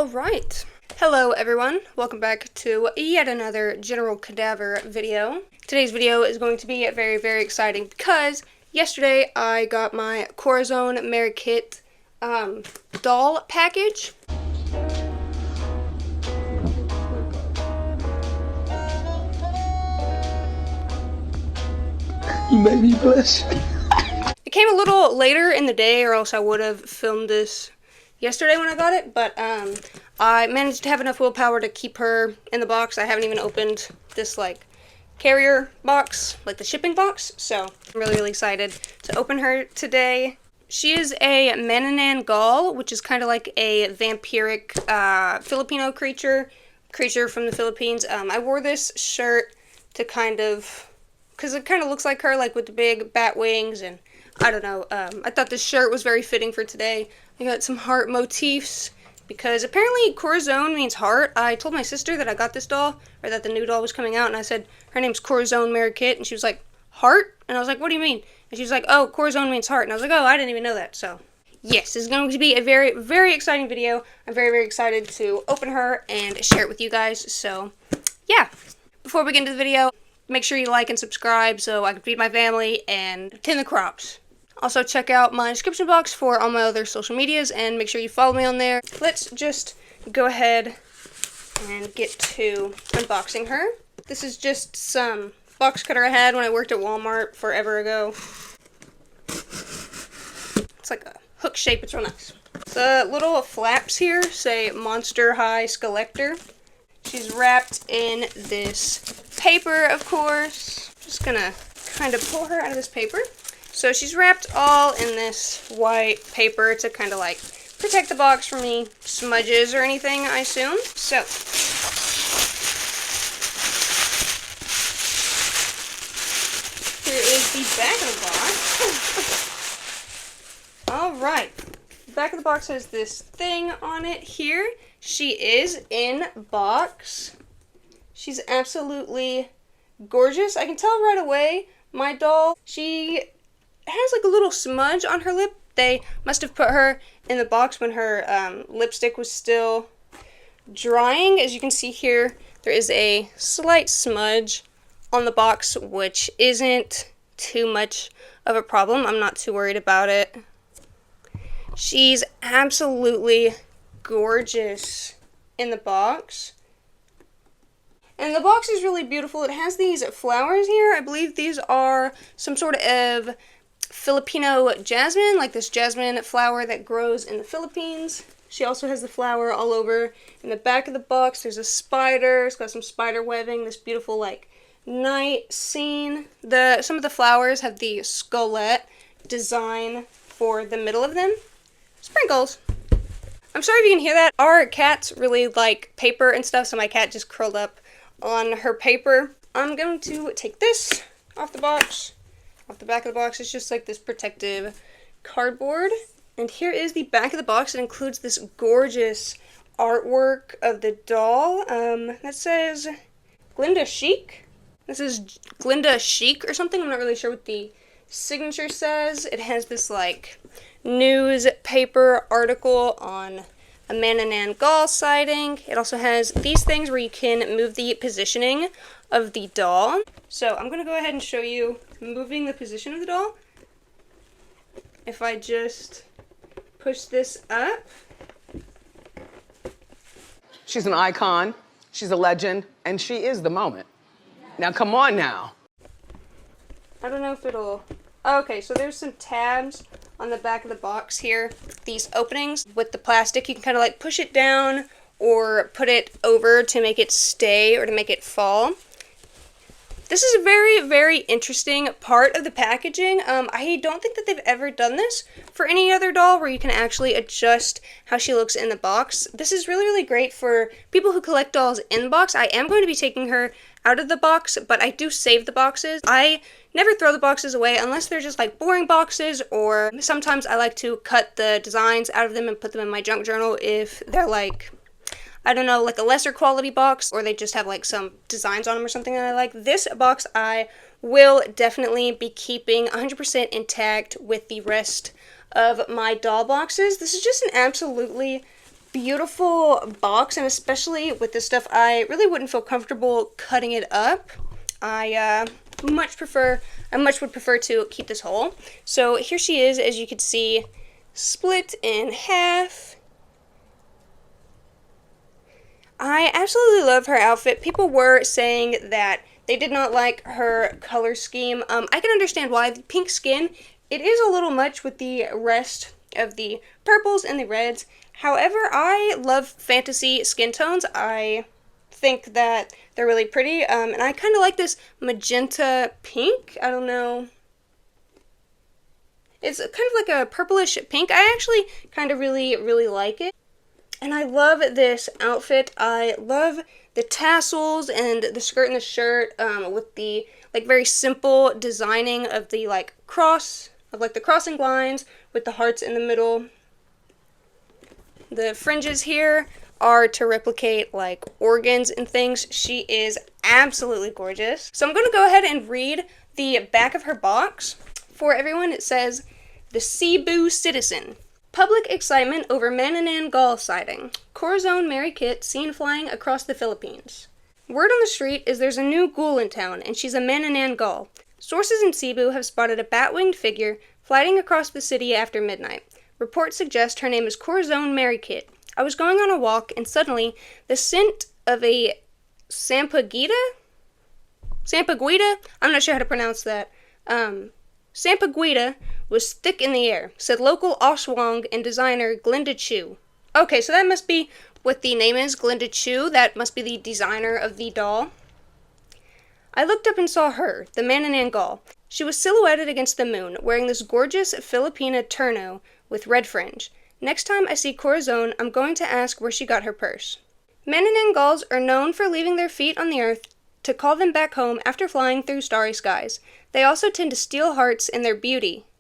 Alright. Hello everyone, welcome back to yet another General Cadaver video. Today's video is going to be very, very exciting because yesterday I got my Corazon Marikit doll package. You made me blush. It came a little later in the day, or else I would have filmed this yesterday when I got it, but I managed to have enough willpower to keep her in the box. I haven't even opened this carrier box, the shipping box, so I'm really, really excited to open her today. She is a Manananggal, which is kind of like a vampiric Filipino creature from the Philippines. I wore this shirt to because it kind of looks like her, with the big bat wings, and I don't know, I thought this shirt was very fitting for today. I got some heart motifs, because apparently Corazon means heart. I told my sister that I got this doll, or that the new doll was coming out, and I said, her name's Corazon Marikit, and she was like, heart? And I was like, what do you mean? And she was like, oh, Corazon means heart, and I was like, oh, I didn't even know that, so. Yes, this is going to be a very, very exciting video. I'm very, very excited to open her and share it with you guys, so, yeah. Before we get into the video, make sure you like and subscribe so I can feed my family and tend the crops. Also, check out my description box for all my other social medias, and make sure you follow me on there. Let's just go ahead and get to unboxing her. This is just some box cutter I had when I worked at Walmart forever ago. It's like a hook shape, it's real nice. The little flaps here say Monster High Skelector. She's wrapped in this paper, of course. Just gonna kind of pull her out of this paper. So she's wrapped all in this white paper to kind of protect the box from any smudges or anything, I assume. So, here is the back of the box. Alright, the back of the box has this thing on it here. She is in box. She's absolutely gorgeous. I can tell right away, my doll, she has a little smudge on her lip. They must have put her in the box when her lipstick was still drying. As you can see here, there is a slight smudge on the box, which isn't too much of a problem. I'm not too worried about it. She's absolutely gorgeous in the box. And the box is really beautiful. It has these flowers here. I believe these are some sort of Filipino jasmine, this jasmine flower that grows in the Philippines. She also has the flower all over. In the back of the box, there's a spider. It's got some spider webbing, this beautiful, night scene. Some of the flowers have the skullette design for the middle of them. Sprinkles. I'm sorry if you can hear that. Our cats really like paper and stuff, so my cat just curled up on her paper. I'm going to take this off the box. Off the back of the box, it's just this protective cardboard. And here is the back of the box. It includes this gorgeous artwork of the doll. That says Glinda Chic. This is Glinda Chic or something. I'm not really sure what the signature says. It has this newspaper article on a Manananggal sighting. It also has these things where you can move the positioning of the doll. So I'm going to go ahead and show you moving the position of the doll. If I just push this up. She's an icon, she's a legend, and she is the moment. Now come on now. I don't know if it'll... Okay, so there's some tabs on the back of the box here. These openings with the plastic, you can kind of push it down or put it over to make it stay or to make it fall. This is a very, very interesting part of the packaging. I don't think that they've ever done this for any other doll where you can actually adjust how she looks in the box. This is really, really great for people who collect dolls in the box. I am going to be taking her out of the box, but I do save the boxes. I never throw the boxes away unless they're just boring boxes, or sometimes I like to cut the designs out of them and put them in my junk journal if they're I don't know, a lesser quality box, or they just have some designs on them or something that I like. This box I will definitely be keeping 100% intact with the rest of my doll boxes. This is just an absolutely beautiful box, and especially with this stuff, I really wouldn't feel comfortable cutting it up. I much would prefer to keep this whole. So here she is, as you can see, split in half. I absolutely love her outfit. People were saying that they did not like her color scheme. I can understand why. The pink skin, it is a little much with the rest of the purples and the reds. However, I love fantasy skin tones. I think that they're really pretty, and I kind of like this magenta pink. I don't know. It's kind of like a purplish pink. I actually kind of really like it. And I love this outfit. I love the tassels and the skirt and the shirt with the like very simple designing of the like cross, of like the crossing lines with the hearts in the middle. The fringes here are to replicate like organs and things. She is absolutely gorgeous. So I'm going to go ahead and read the back of her box. For everyone, it says, "The Cebu Citizen. Public excitement over Manananggal sighting. Corazon Marikit seen flying across the Philippines. Word on the street is there's a new ghoul in town, and she's a Manananggal. Sources in Cebu have spotted a bat-winged figure flying across the city after midnight. Reports suggest her name is Corazon Marikit. I was going on a walk, and suddenly the scent of a sampaguita? I'm not sure how to pronounce that. Sampaguita was thick in the air," said local Oswong and designer Glinda Chu. Okay, so that must be what the name is, Glinda Chu. That must be the designer of the doll. "I looked up and saw her, the Manananggal. She was silhouetted against the moon, wearing this gorgeous Filipina terno with red fringe. Next time I see Corazon, I'm going to ask where she got her purse." Manananggals are known for leaving their feet on the earth to call them back home after flying through starry skies. They also tend to steal hearts with their beauty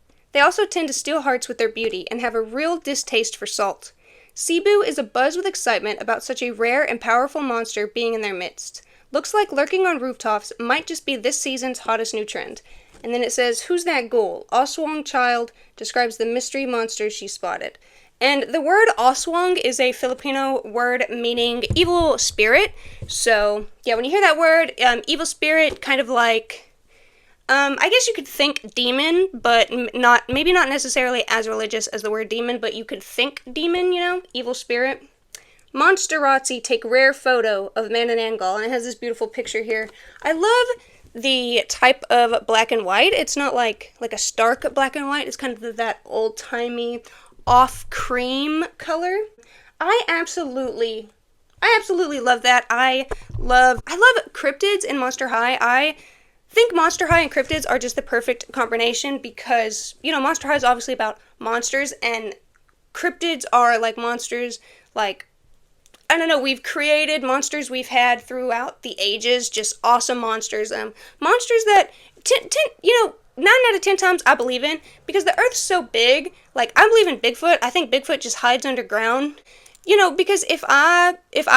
and have a real distaste for salt. Cebu is abuzz with excitement about such a rare and powerful monster being in their midst. Looks like lurking on rooftops might just be this season's hottest new trend. And then it says, "Who's that ghoul? Oswong child describes the mystery monster she spotted." And the word Oswong is a Filipino word meaning evil spirit. So, yeah, when you hear that word, evil spirit, kind of like, I guess you could think demon, but maybe not necessarily as religious as the word demon, but you could think demon, you know, evil spirit. Monsterazzi take rare photo of Manananggal, and it has this beautiful picture here. I love the type of black and white. It's not like a stark black and white. It's kind of that old-timey off cream color. I absolutely love that. I love cryptids in Monster High. I think Monster High and cryptids are just the perfect combination because, you know, Monster High is obviously about monsters, and cryptids are like monsters, like, I don't know, we've created monsters we've had throughout the ages, just awesome monsters. Monsters that, 9 out of 10 times I believe in, because the Earth's so big. Like, I believe in Bigfoot. I think Bigfoot just hides underground. You know, because if I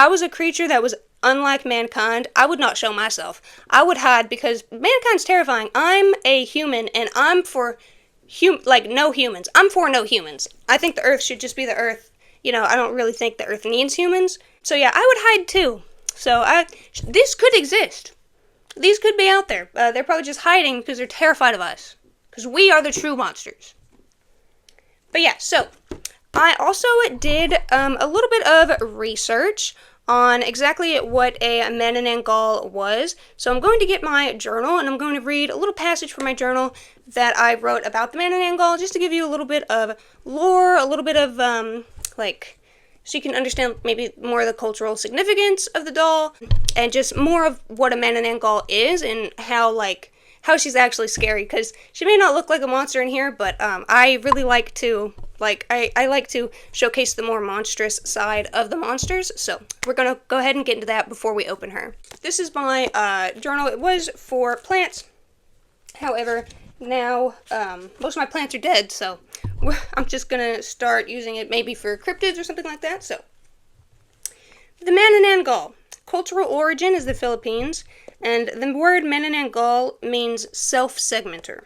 was a creature that was unlike mankind, I would not show myself. I would hide because mankind's terrifying. I'm a human, and I'm for no humans. I'm for no humans. I think the Earth should just be the Earth. You know, I don't really think the Earth needs humans. So yeah, I would hide too. So this could exist. These could be out there. They're probably just hiding because they're terrified of us. Because we are the true monsters. But yeah, so I also did a little bit of research on exactly what a Manananggal was. So I'm going to get my journal, and I'm going to read a little passage from my journal that I wrote about the Manananggal, just to give you a little bit of lore, a little bit of, so you can understand maybe more of the cultural significance of the doll, and just more of what a Manananggal is, and how she's actually scary, because she may not look like a monster in here, but I really like to, I like to showcase the more monstrous side of the monsters, so we're going to go ahead and get into that before we open her. This is my journal. It was for plants, however, now most of my plants are dead, so I'm just going to start using it maybe for cryptids or something like that. So, the Manananggal. Cultural origin is the Philippines, and the word Manananggal means self-segmenter.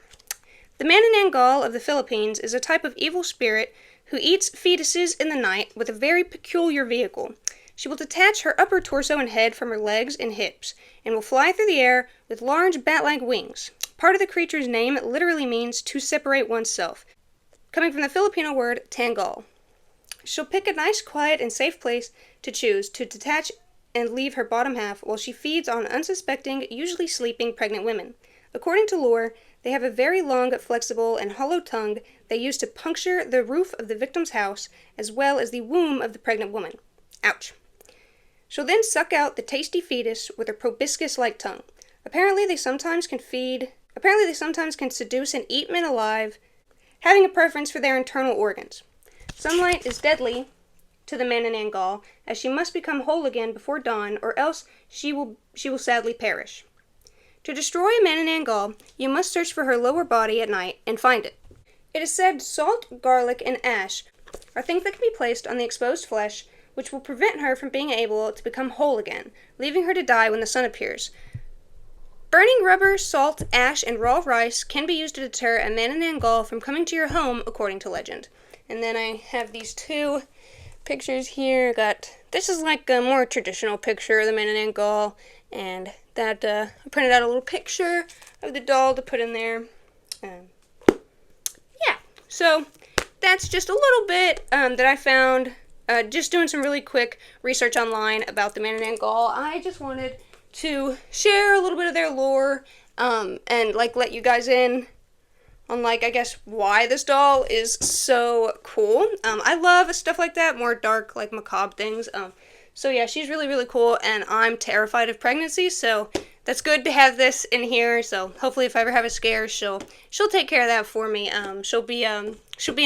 The Manananggal of the Philippines is a type of evil spirit who eats fetuses in the night with a very peculiar vehicle. She will detach her upper torso and head from her legs and hips, and will fly through the air with large bat-like wings. Part of the creature's name literally means to separate oneself, coming from the Filipino word tanggal. She'll pick a nice, quiet, and safe place to choose to detach and leave her bottom half while she feeds on unsuspecting, usually sleeping pregnant women. According to lore, they have a very long, flexible, and hollow tongue they use to puncture the roof of the victim's house as well as the womb of the pregnant woman. Ouch. She'll then suck out the tasty fetus with her proboscis-like tongue. Apparently they sometimes can seduce and eat men alive, having a preference for their internal organs. Sunlight is deadly to the Manananggal, as she must become whole again before dawn, or else she will sadly perish. To destroy a Manananggal, you must search for her lower body at night and find it. It is said salt, garlic, and ash are things that can be placed on the exposed flesh, which will prevent her from being able to become whole again, leaving her to die when the sun appears. Burning rubber, salt, ash, and raw rice can be used to deter a Manananggal from coming to your home, according to legend. And then I have these two pictures here. This is like a more traditional picture of the Manananggal, and that I printed out a little picture of the doll to put in there. Yeah, so that's just a little bit that I found just doing some really quick research online about the Manananggal. I just wanted to share a little bit of their lore and like let you guys in on like I guess why this doll is so cool. I love stuff like that, more dark like macabre things. So yeah, she's really, really cool, and I'm terrified of pregnancy, so that's good to have this in here. So hopefully if I ever have a scare, she'll take care of that for me. She'll be an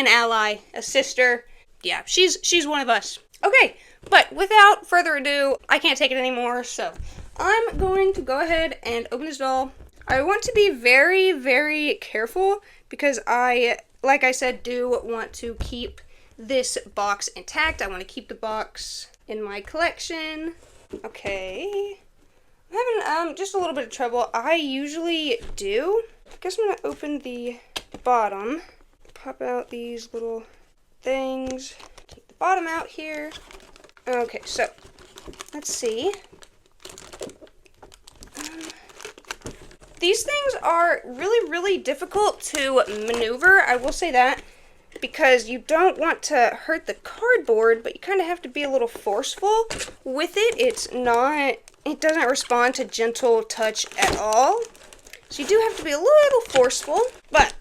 ally, a sister. Yeah, she's one of us. Okay, but without further ado, I can't take it anymore, so I'm going to go ahead and open this doll. I want to be very, very careful because I, like I said, do want to keep this box intact. I want to keep the box in my collection. Okay. I'm having just a little bit of trouble. I usually do. I guess I'm going to open the bottom. Pop out these little things. Take the bottom out here. Okay, so let's see. These things are really, really difficult to maneuver. I will say that. Because you don't want to hurt the cardboard, but you kind of have to be a little forceful with it. It doesn't respond to gentle touch at all. So you do have to be a little forceful, but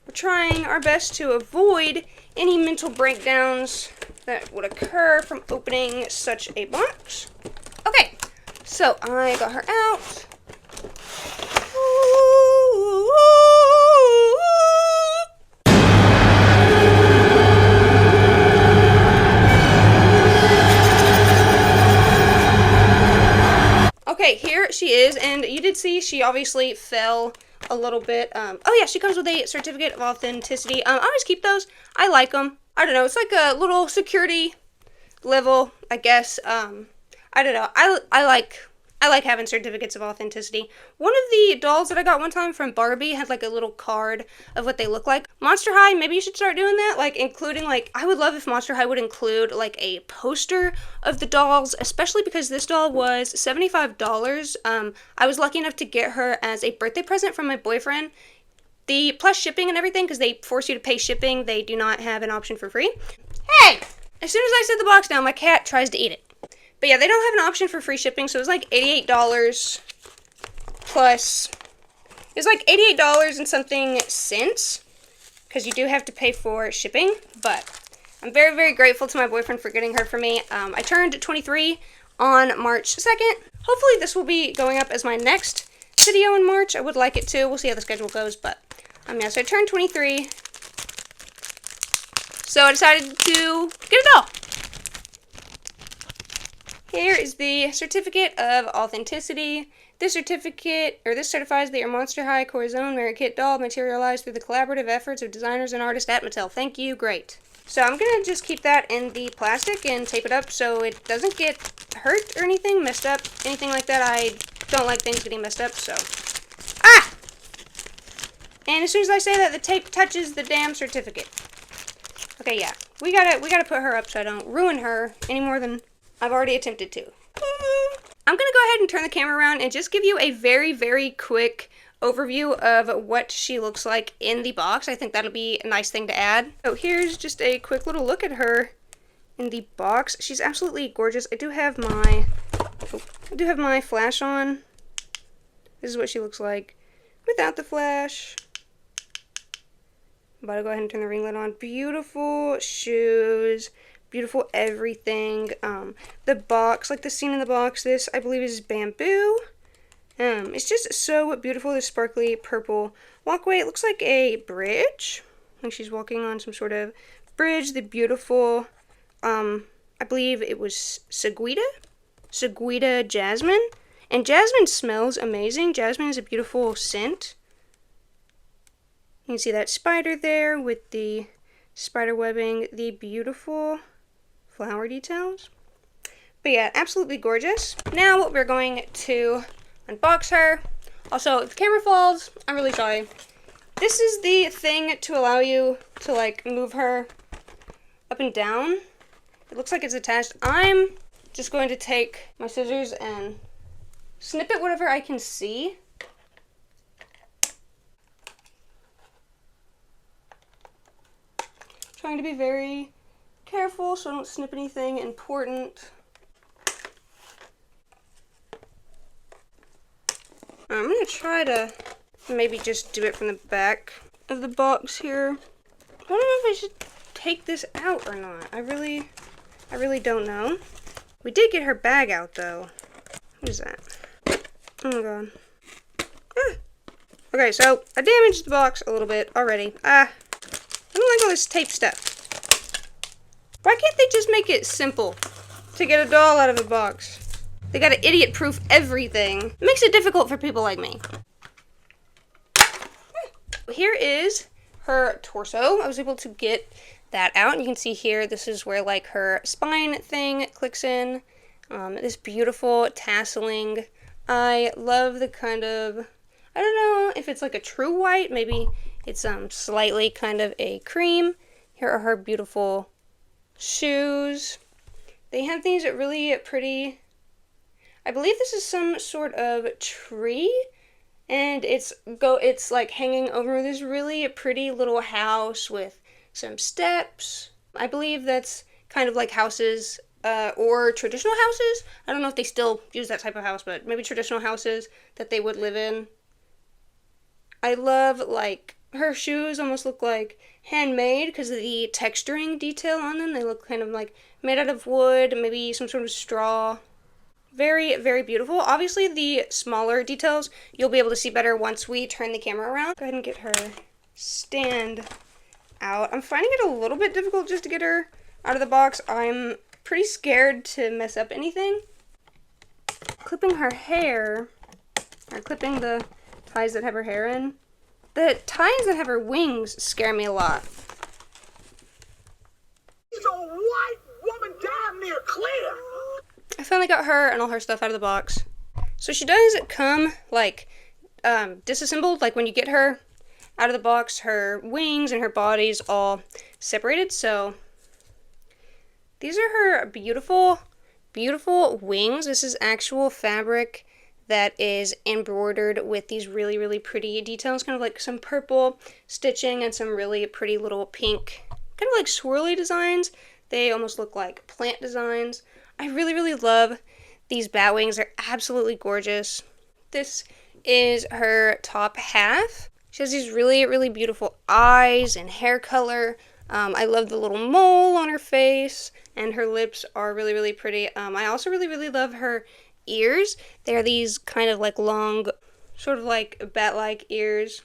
we're trying our best to avoid any mental breakdowns that would occur from opening such a box. Okay, so I got her out. Okay, here she is, and you did see she obviously fell a little bit. Oh yeah, she comes with a certificate of authenticity. I always keep those. I like them. I don't know, it's like a little security level, I guess. I don't know. I like having certificates of authenticity. One of the dolls that I got one time from Barbie had like a little card of what they look like. Monster High, maybe you should start doing that, like including like, I would love if Monster High would include like a poster of the dolls, especially because this doll was $75. I was lucky enough to get her as a birthday present from my boyfriend. The plus shipping and everything, because they force you to pay shipping, they do not have an option for free. Hey! As soon as I set the box down, my cat tries to eat it. But yeah, they don't have an option for free shipping, so it was like $88 plus. It was like $88 and something cents, because you do have to pay for shipping. But I'm very, very grateful to my boyfriend for getting her for me. I turned 23 on March 2nd. Hopefully this will be going up as my next video in March. I would like it to. We'll see how the schedule goes, but yeah, so I turned 23. So I decided to get a doll. Here is the certificate of authenticity. This certifies that your Monster High Corazon Marikit doll materialized through the collaborative efforts of designers and artists at Mattel. Thank you, great. So I'm gonna just keep that in the plastic and tape it up so it doesn't get hurt or anything, messed up, anything like that. I don't like things getting messed up, so. Ah! And as soon as I say that, the tape touches the damn certificate. Okay, yeah. We gotta put her up so I don't ruin her any more than I've already attempted to. I'm gonna go ahead and turn the camera around and just give you a very, very quick overview of what she looks like in the box. I think that'll be a nice thing to add. So here's just a quick little look at her in the box. She's absolutely gorgeous. I do have my flash on. This is what she looks like without the flash. I'm about to go ahead and turn the ring light on. Beautiful shoes. Beautiful everything. The box, like the scene in the box, this I believe is bamboo. It's just so beautiful, this sparkly purple walkway. It looks like a bridge. Like she's walking on some sort of bridge. The beautiful, I believe it was Seguida jasmine. And jasmine smells amazing. Jasmine is a beautiful scent. You can see that spider there with the spider webbing, the beautiful flower details. But yeah, absolutely gorgeous. Now we're going to unbox her. Also, if the camera falls, I'm really sorry. This is the thing to allow you to like move her up and down. It looks like it's attached. I'm just going to take my scissors and snip it whatever I can see. Trying to be very careful so I don't snip anything important. I'm gonna try to maybe just do it from the back of the box here. I don't know if I should take this out or not. I really don't know. We did get her bag out though. What is that? Oh my god. Ah. Okay, so I damaged the box a little bit already. I don't like all this tape stuff. Why can't they just make it simple to get a doll out of a box? They gotta idiot-proof everything. It makes it difficult for people like me. Here is her torso. I was able to get that out, and you can see here, this is where like her spine thing clicks in. This beautiful tasseling. I love the kind of, I don't know if it's like a true white, maybe it's slightly kind of a cream. Here are her beautiful shoes. They have these really pretty, I believe this is some sort of tree, and it's like hanging over this really pretty little house with some steps. I believe that's kind of like houses or traditional houses. I don't know if they still use that type of house, but maybe traditional houses that they would live in. I love, like, her shoes almost look like handmade because of the texturing detail on them. They look kind of like made out of wood, maybe some sort of straw. Very, very beautiful. Obviously, the smaller details you'll be able to see better once we turn the camera around. Go ahead and get her stand out. I'm finding it a little bit difficult just to get her out of the box. I'm pretty scared to mess up anything. Clipping her hair, or clipping the ties that have her hair in. The ties that have her wings scare me a lot. She's a white woman damn near clear. I finally got her and all her stuff out of the box. So she does come like disassembled, like when you get her out of the box, her wings and her body's all separated. So these are her beautiful, beautiful wings. This is actual fabric that is embroidered with these really, really pretty details, kind of like some purple stitching and some really pretty little pink, kind of like swirly designs. They almost look like plant designs. I really, really love these bat wings. They're absolutely gorgeous. This is her top half. She has these really, really beautiful eyes and hair color. I love the little mole on her face, and her lips are really, really pretty. I also really, really love her ears. They are these kind of like long, sort of like bat-like ears.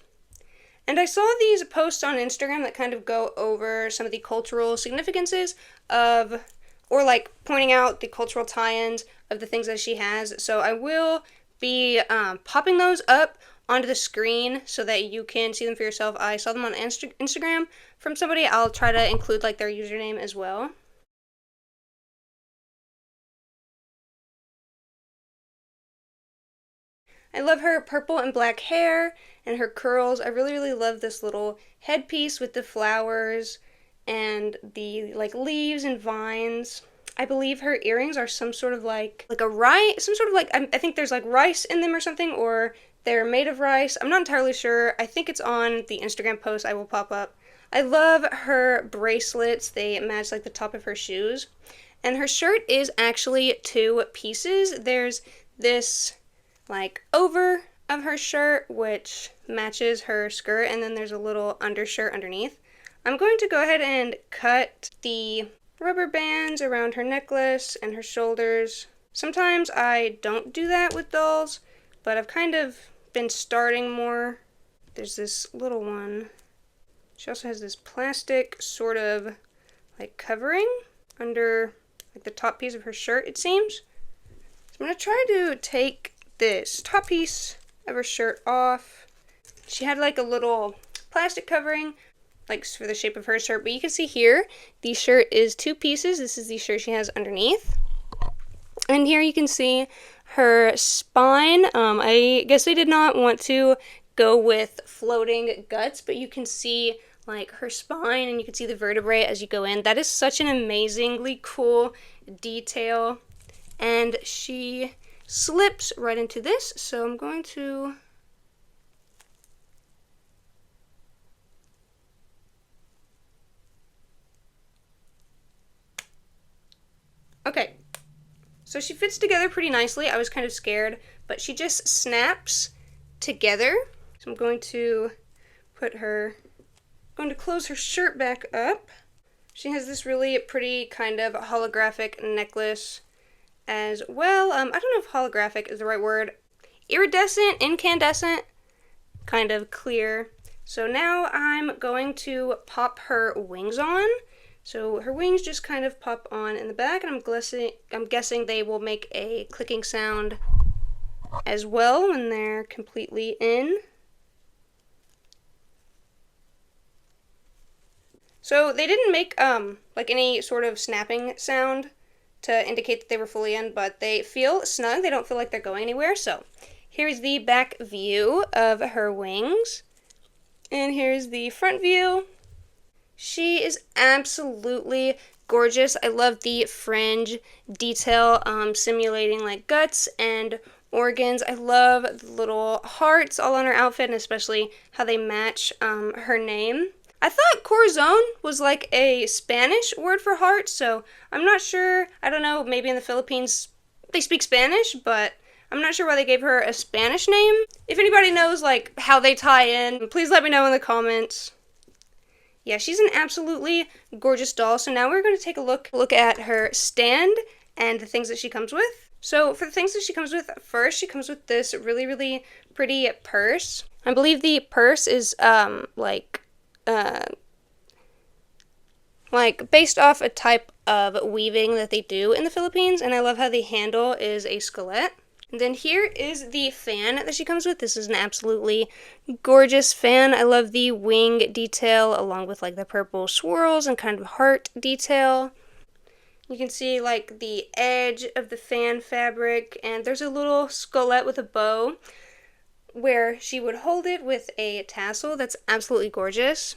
And I saw these posts on Instagram that kind of go over some of the cultural significances of, or like pointing out the cultural tie-ins of the things that she has. So I will be popping those up onto the screen so that you can see them for yourself. I saw them on Instagram from somebody. I'll try to include like their username as well. I love her purple and black hair and her curls. I really, really love this little headpiece with the flowers and the like leaves and vines. I believe her earrings are some sort of like a rice, some sort of like, I think there's like rice in them or something, or they're made of rice. I'm not entirely sure. I think it's on the Instagram post I will pop up. I love her bracelets. They match like the top of her shoes. And her shirt is actually 2 pieces. There's this like over of her shirt, which matches her skirt, and then there's a little undershirt underneath. I'm going to go ahead and cut the rubber bands around her necklace and her shoulders. Sometimes I don't do that with dolls, but I've kind of been starting more. There's this little one. She also has this plastic sort of like covering under like the top piece of her shirt, it seems. So I'm going to try to take this top piece of her shirt off. She had like a little plastic covering like for the shape of her shirt, but you can see here the shirt is 2 pieces. This is the shirt she has underneath. And here you can see her spine. I guess they did not want to go with floating guts, but you can see like her spine and you can see the vertebrae as you go in. That is such an amazingly cool detail. And she slips right into this, so I'm going to okay, so she fits together pretty nicely. I was kind of scared, but she just snaps together. So I'm going to close her shirt back up. She has this really pretty kind of holographic necklace as well. I don't know if holographic is the right word. Iridescent, incandescent, kind of clear. So now I'm going to pop her wings on. So her wings just kind of pop on in the back, and I'm guessing they will make a clicking sound as well when they're completely in. So they didn't make like any sort of snapping sound to indicate that they were fully in, but they feel snug. They don't feel like they're going anywhere. So here's the back view of her wings, and here's the front view. She is absolutely gorgeous. I love the fringe detail simulating like guts and organs. I love the little hearts all on her outfit, and especially how they match her name. I thought Corazon was like a Spanish word for heart, so I'm not sure. I don't know, maybe in the Philippines they speak Spanish, but I'm not sure why they gave her a Spanish name. If anybody knows like how they tie in, please let me know in the comments. Yeah, she's an absolutely gorgeous doll. So now we're going to take a look at her stand and the things that she comes with. So for the things that she comes with, first she comes with this really, really pretty purse. I believe the purse is like based off a type of weaving that they do in the Philippines, and I love how the handle is a skelet. And then here is the fan that she comes with. This is an absolutely gorgeous fan. I love the wing detail along with like the purple swirls and kind of heart detail. You can see like the edge of the fan fabric, and there's a little skelet with a bow where she would hold it with a tassel. That's absolutely gorgeous.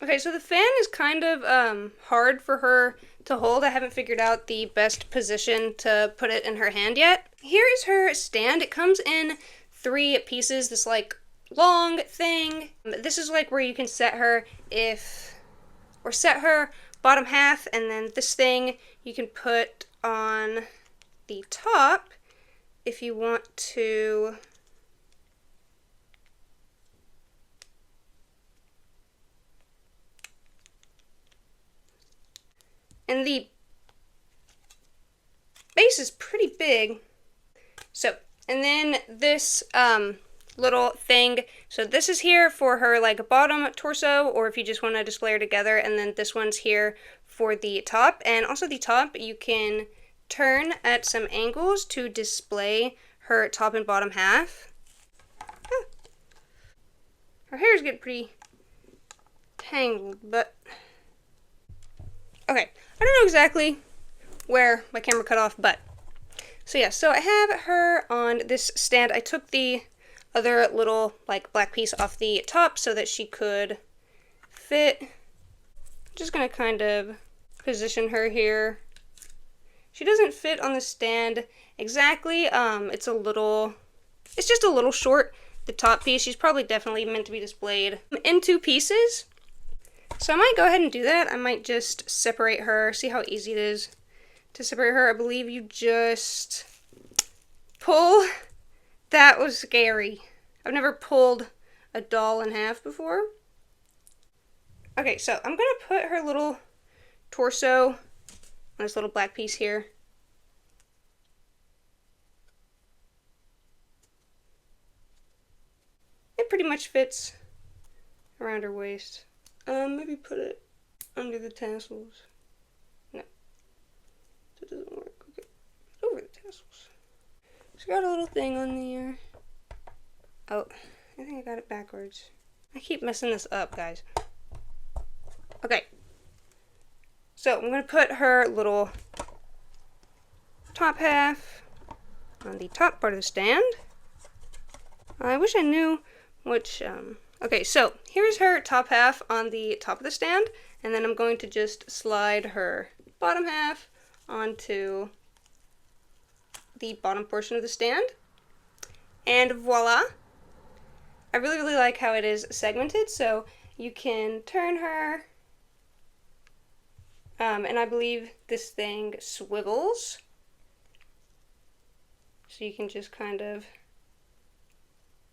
Okay, so the fan is kind of hard for her to hold. I haven't figured out the best position to put it in her hand yet. Here is her stand. It comes in 3 pieces, this like long thing. This is like where you can set her set her bottom half, and then this thing you can put on the top if you want to. And the base is pretty big. So, and then this little thing. So this is here for her like bottom torso, or if you just want to display her together. And then this one's here for the top. And also the top you can turn at some angles to display her top and bottom half. Her hair's getting pretty tangled, but okay. I don't know exactly where my camera cut off, but so yeah, so I have her on this stand. I took the other little like black piece off the top so that she could fit. I'm just gonna kind of position her here. She doesn't fit on the stand exactly. It's just a little short, the top piece. She's probably definitely meant to be displayed in two pieces. So I might go ahead and do that. I might just separate her, see how easy it is to separate her. I believe you just pull. That was scary. I've never pulled a doll in half before. Okay, so I'm gonna put her little torso on this little black piece here. It pretty much fits around her waist. Maybe put it under the tassels. No, that doesn't work. Okay, over the tassels. She's got a little thing on there. Oh, I think I got it backwards. I keep messing this up, guys. Okay, so I'm gonna put her little top half on the top part of the stand. I wish I knew which, okay, so here's her top half on the top of the stand, and then I'm going to just slide her bottom half onto the bottom portion of the stand, and voila! I really, really like how it is segmented, so you can turn her, and I believe this thing swivels, so you can just kind of,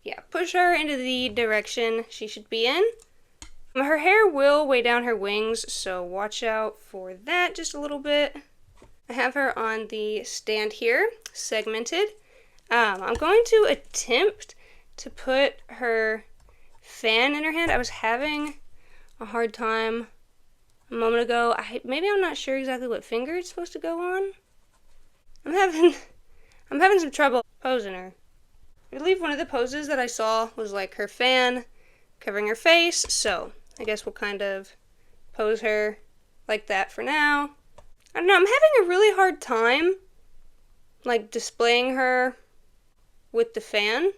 yeah, push her into the direction she should be in. Her hair will weigh down her wings, so watch out for that just a little bit. I have her on the stand here, segmented. I'm going to attempt to put her fan in her hand. I was having a hard time a moment ago. Maybe I'm not sure exactly what finger it's supposed to go on. I'm having some trouble posing her. I believe one of the poses that I saw was like her fan covering her face, so I guess we'll kind of pose her like that for now. I don't know, I'm having a really hard time like displaying her with the fan.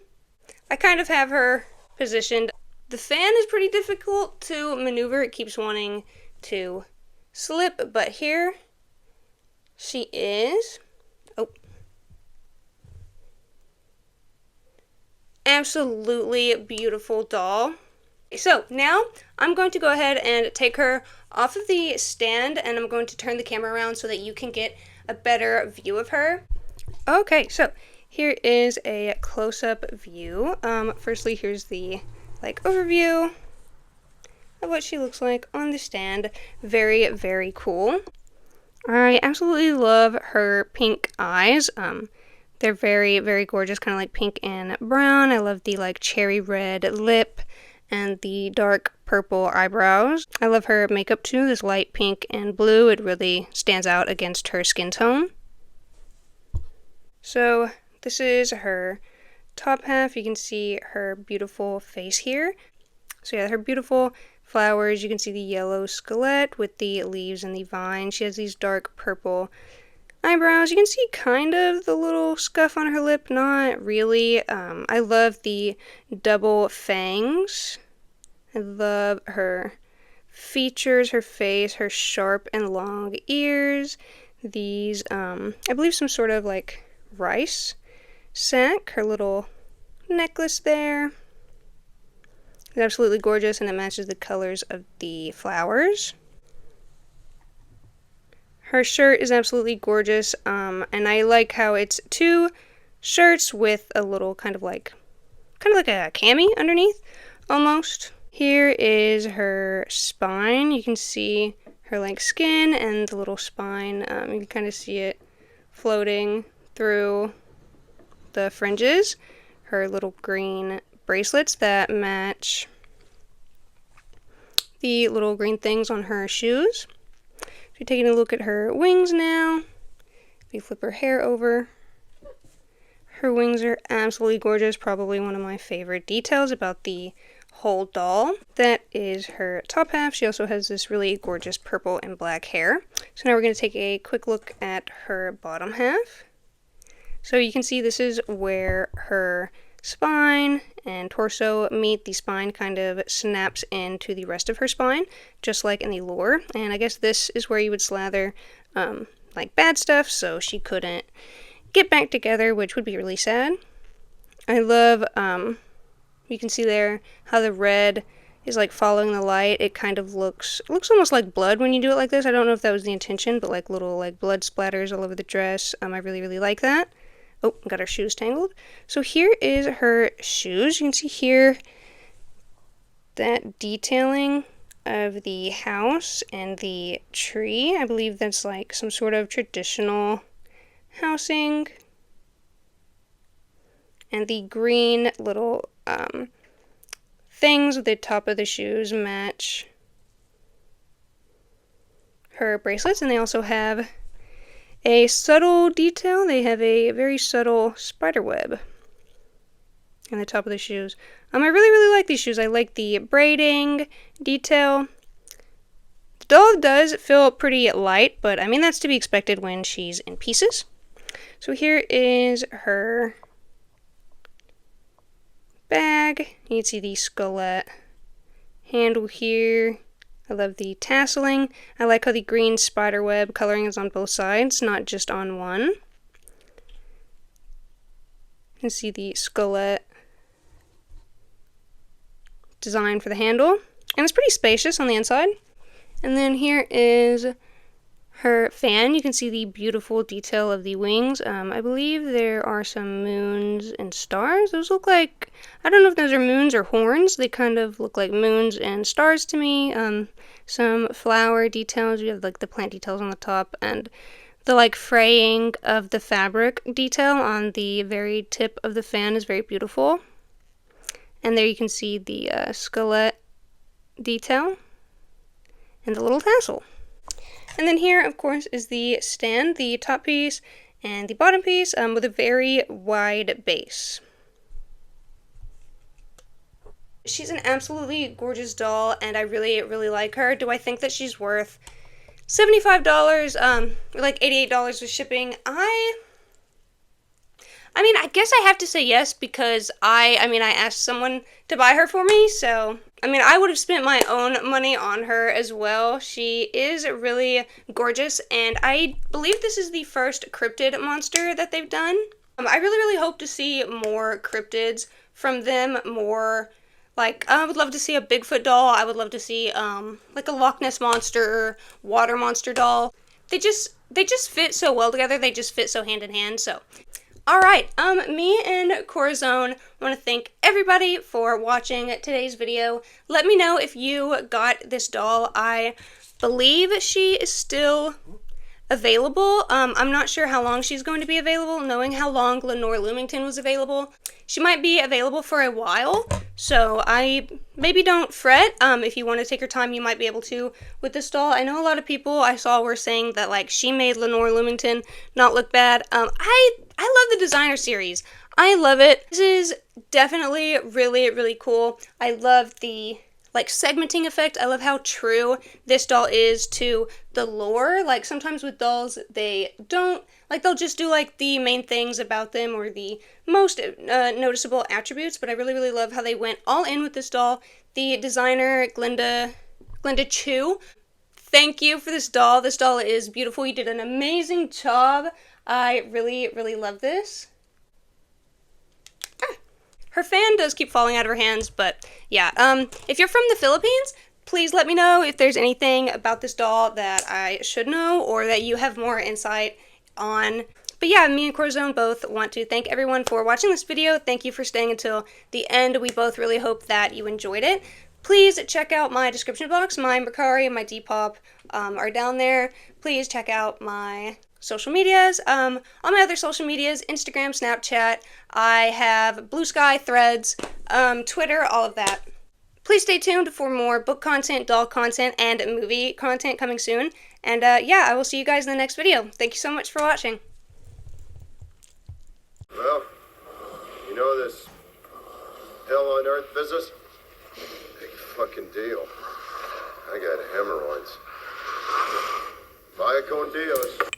I kind of have her positioned. The fan is pretty difficult to maneuver. It keeps wanting to slip, but here she is. Oh. Absolutely beautiful doll. So now I'm going to go ahead and take her off of the stand, and I'm going to turn the camera around so that you can get a better view of her. Okay, so here is a close-up view. Firstly, here's the overview of what she looks like on the stand. Very, very cool. I absolutely love her pink eyes. They're very, very gorgeous, kind of like pink and brown. I love the cherry red lip and the dark purple eyebrows. I love her makeup too, this light pink and blue. It really stands out against her skin tone. So this is her top half. You can see her beautiful face here. So yeah, her beautiful flowers. You can see the yellow skelet with the leaves and the vine. She has these dark purple eyebrows. You can see kind of the little scuff on her lip, not really. I love the double fangs. I love her features, her face, her sharp and long ears. These, I believe some sort of rice sack. Her little necklace there. It's absolutely gorgeous, and it matches the colors of the flowers. Her shirt is absolutely gorgeous, and I like how it's two shirts with a little kind of like a cami underneath, almost. Here is her spine. You can see her skin and the little spine. You can kind of see it floating through the fringes. Her little green bracelets that match the little green things on her shoes. So you're taking a look at her wings now. If you flip her hair over, her wings are absolutely gorgeous. Probably one of my favorite details about the whole doll. That is her top half. She also has this really gorgeous purple and black hair. So now we're going to take a quick look at her bottom half. So you can see this is where her spine and torso meet. The spine kind of snaps into the rest of her spine, just like in the lore. And I guess this is where you would slather like bad stuff, so she couldn't get back together, which would be really sad. I love, you can see there how the red is like following the light. It kind of looks almost like blood when you do it like this. I don't know if that was the intention, but like little like blood splatters all over the dress. I really like that. Oh, got her shoes tangled. So here is her shoes. You can see here that detailing of the house and the tree. I believe that's like some sort of traditional housing. And the green little things at the top of the shoes match her bracelets, and they also have a subtle detail. They have a very subtle spider web in the top of the shoes. I really like these shoes. I like the braiding detail. The doll does feel pretty light, but I mean that's to be expected when she's in pieces. So here is her bag. You can see the skullet handle here. I love the tasseling. I like how the green spider web coloring is on both sides, not just on one. You can see the skullet design for the handle. And it's pretty spacious on the inside. And then here is her fan. You can see the beautiful detail of the wings. I believe there are some moons and stars. Those look like, I don't know if those are moons or horns. They kind of look like moons and stars to me. Some flower details. You have like the plant details on the top, and the like fraying of the fabric detail on the very tip of the fan is very beautiful. And there you can see the skullet detail and the little tassel. And then here, of course, is the stand, the top piece and the bottom piece with a very wide base. She's an absolutely gorgeous doll, and I really like her. Do I think that she's worth $75, or like $88 with shipping? I mean, I guess I have to say yes, because I asked someone to buy her for me, so I mean, I would have spent my own money on her as well. She is really gorgeous, and I believe this is the first cryptid monster that they've done. I really hope to see more cryptids from them, more, like, I would love to see a Bigfoot doll. I would love to see, like a Loch Ness monster, water monster doll. They just fit so well together. They just fit so hand in hand, so. Alright, me and Corazon want to thank everybody for watching today's video. Let me know if you got this doll. I believe she is still available. I'm not sure how long she's going to be available, knowing how long Lenore Lumington was available. She might be available for a while, so maybe don't fret. If you want to take your time, you might be able to with this doll. I know a lot of people I saw were saying that, like, she made Lenore Lumington not look bad. I love the designer series. I love it. This is definitely really cool. I love the, like, segmenting effect. I love how true this doll is to the lore. Like, sometimes with dolls, they don't, like, they'll just do, like, the main things about them or the most noticeable attributes, but I really love how they went all in with this doll. The designer, Glenda Chu, thank you for this doll. This doll is beautiful. You did an amazing job. I really love this. Her fan does keep falling out of her hands, but yeah. If you're from the Philippines, please let me know if there's anything about this doll that I should know or that you have more insight on. But yeah, me and Corazon both want to thank everyone for watching this video. Thank you for staying until the end. We both really hope that you enjoyed it. Please check out my description box. My Mercari and my Depop are down there. Please check out my social medias. All my other social medias, Instagram, Snapchat. I have Blue Sky, Threads, Twitter, all of that. Please stay tuned for more book content, doll content, and movie content coming soon. And yeah, I will see you guys in the next video. Thank you so much for watching. Well, you know this hell on earth business? fucking deal. I got hemorrhoids. Vaya con Dios.